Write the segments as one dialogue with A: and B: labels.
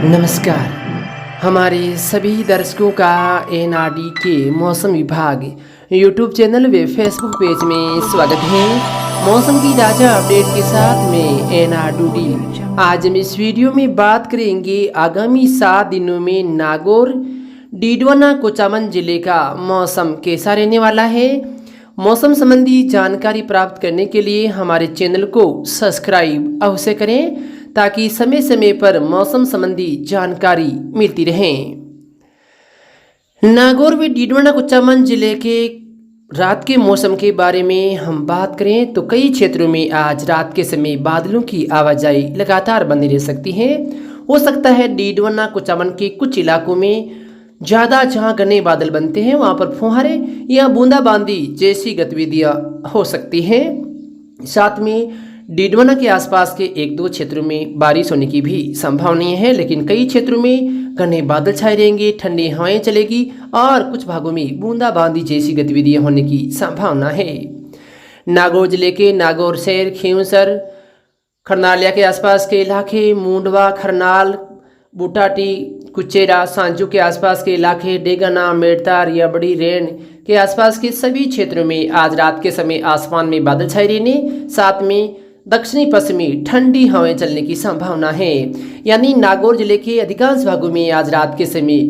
A: नमस्कार। हमारे सभी दर्शकों का एनआरडी के मौसम विभाग यूट्यूब चैनल व फेसबुक पेज में स्वागत है। मौसम की ताज़ा अपडेट के साथ मैं एनआरडी। आज हम इस वीडियो में बात करेंगे आगामी 7 दिनों में नागौर, डीडवाना, कोचामन जिले का मौसम कैसा रहने वाला है। मौसम संबंधी जानकारी प्राप्त करने के लिए हमारे चैनल को सब्सक्राइब अवश्य करें ताकि समय समय पर मौसम संबंधी जानकारी मिलती रहे। नागौर व डीडवाना, कोचामन जिले के रात के मौसम के बारे में हम बात करें तो कई क्षेत्रों में आज रात के समय बादलों की आवाजाही लगातार बनी रह सकती है। हो सकता है डीडवाना, कोचामन के कुछ इलाकों में ज़्यादा जहां घने बादल बनते हैं वहां पर फुहारे या बूंदाबांदी जैसी गतिविधियां हो सकती हैं। साथ में डीडवाना के आसपास के 1-2 क्षेत्रों में बारिश होने की भी संभावना है, लेकिन कई क्षेत्रों में घने बादल छाए रहेंगे, ठंडी हवाएं चलेगी और कुछ भागों में बूंदाबांदी जैसी गतिविधियां होने की संभावना है। नागौर जिले के नागौर शहर, खींवसर, खरनालिया के आसपास के इलाके, मुंडवा, खरनाल, बुटाटी, कुचेरा, सांजू के आसपास के इलाके, डेगाना, मेड़तार या बड़ी रेन के आसपास के सभी क्षेत्रों में आज रात के समय आसमान में बादल छाए रहने, साथ में दक्षिणी पश्चिमी ठंडी हवाएं चलने की संभावना है। यानी नागौर जिले के अधिकांश भागों में आज रात के समय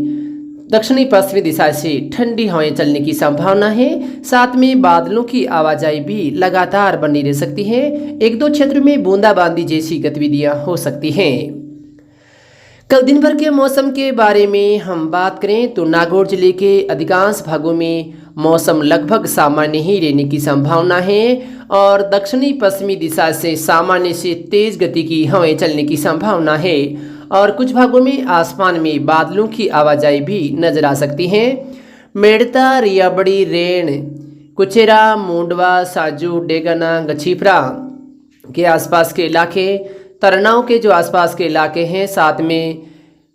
A: दक्षिणी पश्चिमी दिशा से ठंडी हवाएं चलने की संभावना है। साथ में बादलों की आवाजाही भी लगातार बनी रह सकती है। 1-2 क्षेत्रों में बूंदाबांदी जैसी गतिविधियां हो सकती हैं। कल दिन भर के मौसम के बारे में हम बात करें तो नागौर जिले के अधिकांश भागों में मौसम लगभग सामान्य ही रहने की संभावना है और दक्षिणी पश्चिमी दिशा से सामान्य से तेज गति की हवाएं चलने की संभावना है और कुछ भागों में आसमान में बादलों की आवाजाही भी नजर आ सकती है। मेड़ता, रियाबड़ी, रेन, कुचेरा, मुंडवा, साजू, डेगाना, गछीफरा के आसपास के इलाके, तरनाव के जो आसपास के इलाके हैं, साथ में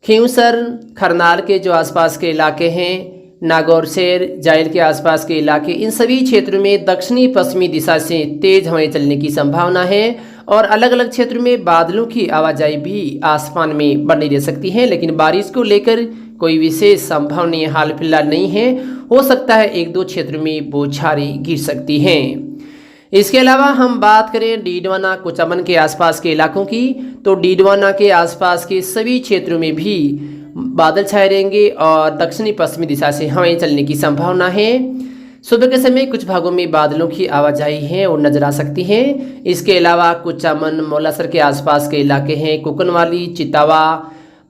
A: खींवसर, खरनाल के जो आसपास के इलाके हैं, नागौर शहर, जायल के आसपास के इलाके, इन सभी क्षेत्रों में दक्षिणी पश्चिमी दिशा से तेज हवाएं चलने की संभावना है और अलग अलग क्षेत्रों में बादलों की आवाजाही भी आसमान में बनी रह सकती है, लेकिन बारिश को लेकर कोई विशेष संभावना हाल फिलहाल नहीं है। हो सकता है 1-2 क्षेत्रों में बौछारें गिर सकती हैं। इसके अलावा हम बात करें डीडवाना, कोचामन के आसपास के इलाकों की तो डीडवाना के आसपास के सभी क्षेत्रों में भी बादल छाए रहेंगे और दक्षिणी पश्चिमी दिशा से हवाएं चलने की संभावना है। सुबह के समय कुछ भागों में बादलों की आवाजाही है और नजर आ सकती है। इसके अलावा कोचामन, मौलासर के आसपास के इलाके हैं, कुकनवाली, चितावा,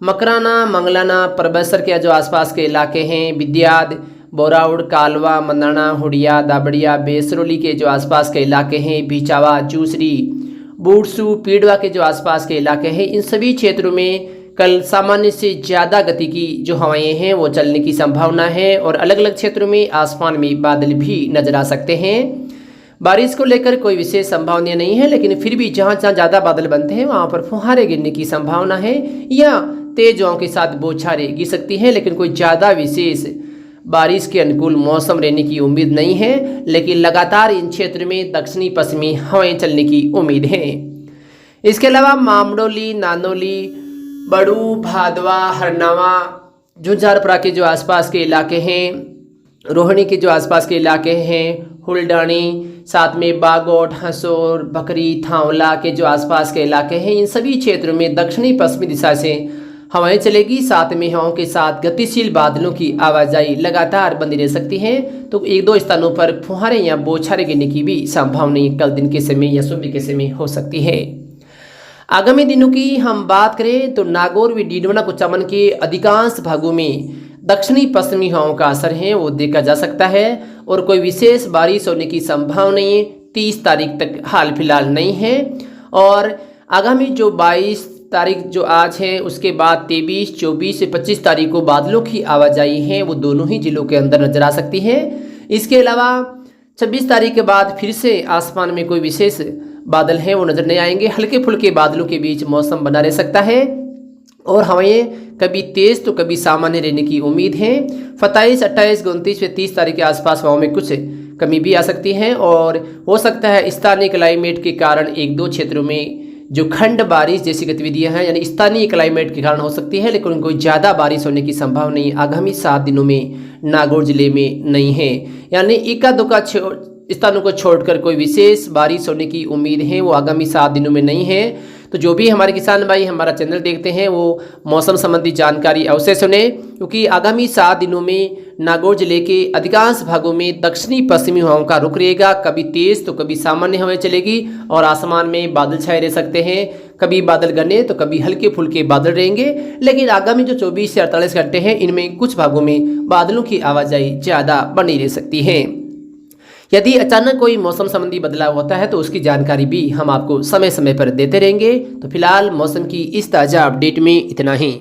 A: मकराना, मंगलाना, परबसर के जो आसपास के इलाके हैं, विद्याद, बोराउड़, कालवा, मंदाना, हुडिया, दाबड़िया, बेसरोली के जो आसपास के इलाके हैं, बीचावा, चूसरी, बूढ़सू, पीड़वा के जो आसपास के इलाके हैं, इन सभी क्षेत्रों में कल सामान्य से ज़्यादा गति की जो हवाएं हैं वो चलने की संभावना है और अलग अलग क्षेत्रों में आसमान में बादल भी नजर आ सकते हैं। बारिश को लेकर कोई विशेष संभावना नहीं है, लेकिन फिर भी जहां जहां ज़्यादा बादल बनते हैं वहां पर फुहारे गिरने की संभावना है या तेज हवाओं के साथ बौछारें गिर सकती हैं, लेकिन कोई ज़्यादा विशेष बारिश के अनुकूल मौसम रहने की उम्मीद नहीं है। लेकिन लगातार इन क्षेत्र में दक्षिणी पश्चिमी हवाएं चलने की उम्मीद है। इसके अलावा मामडोली, नानोली, बड़ू, भादवा, हरनावा, झुंझारपुरा के जो आसपास के इलाके हैं, रोहिणी के जो आसपास के इलाके हैं, हुलडानी, साथ में बागोट, हंसोर, बकरी, थांवला के जो आसपास के इलाके हैं, इन सभी क्षेत्रों में दक्षिणी पश्चिमी दिशा से हवाएं चलेगी। साथ में हवाओं के साथ गतिशील बादलों की आवाजाही लगातार बनी रह सकती है, तो 1-2 स्थानों पर फुहारे या बौछारें गिरने की भी संभावना कल दिन के समय या सुबह के समय हो सकती है। आगामी दिनों की हम बात करें तो नागौर व डीडवाना, कोचामन के अधिकांश भागों में दक्षिणी पश्चिमी हवाओं का असर है वो देखा जा सकता है और कोई विशेष बारिश होने की संभावना 30 तारीख तक हाल फिलहाल नहीं है। और आगामी जो 22 तारीख जो आज है उसके बाद 23, 24 से 25 तारीख को बादलों की आवाजाही है वो दोनों ही जिलों के अंदर नजर आ सकती है। इसके अलावा 26 तारीख के बाद फिर से आसमान में कोई विशेष बादल हैं वो नजर नहीं आएंगे। हल्के फुल्के बादलों के बीच मौसम बना रह सकता है और हवाएं कभी तेज तो कभी सामान्य रहने की उम्मीद है। 27, 28, 29 व 30 तारीख के आसपास हवाओं में कुछ कमी भी आ सकती है और हो सकता है स्थानीय क्लाइमेट के कारण 1-2 क्षेत्रों में जो खंड बारिश जैसी गतिविधियां हैं यानी स्थानीय क्लाइमेट के कारण हो सकती है, लेकिन कोई ज़्यादा बारिश होने की संभावना नहीं आगामी 7 दिनों में नागौर जिले में नहीं है। यानी इक्का दुक्का स्थानों को छोड़कर कोई विशेष बारिश होने की उम्मीद है वो आगामी 7 दिनों में नहीं है। तो जो भी हमारे किसान भाई हमारा चैनल देखते हैं वो मौसम संबंधी जानकारी अवश्य सुने, क्योंकि आगामी 7 दिनों में नागौर जिले के अधिकांश भागों में दक्षिणी पश्चिमी हवाओं का रुख रहेगा। कभी तेज तो कभी सामान्य हवाएं चलेगी और आसमान में बादल छाए रह सकते हैं, कभी बादल घने तो कभी हल्के फुल्के बादल रहेंगे। लेकिन आगामी जो 24 से 48 घंटे हैं इनमें कुछ भागों में बादलों की आवाजाही ज़्यादा बनी रह सकती है। यदि अचानक कोई मौसम संबंधी बदलाव होता है तो उसकी जानकारी भी हम आपको समय समय पर देते रहेंगे। तो फिलहाल मौसम की इस ताज़ा अपडेट में इतना ही।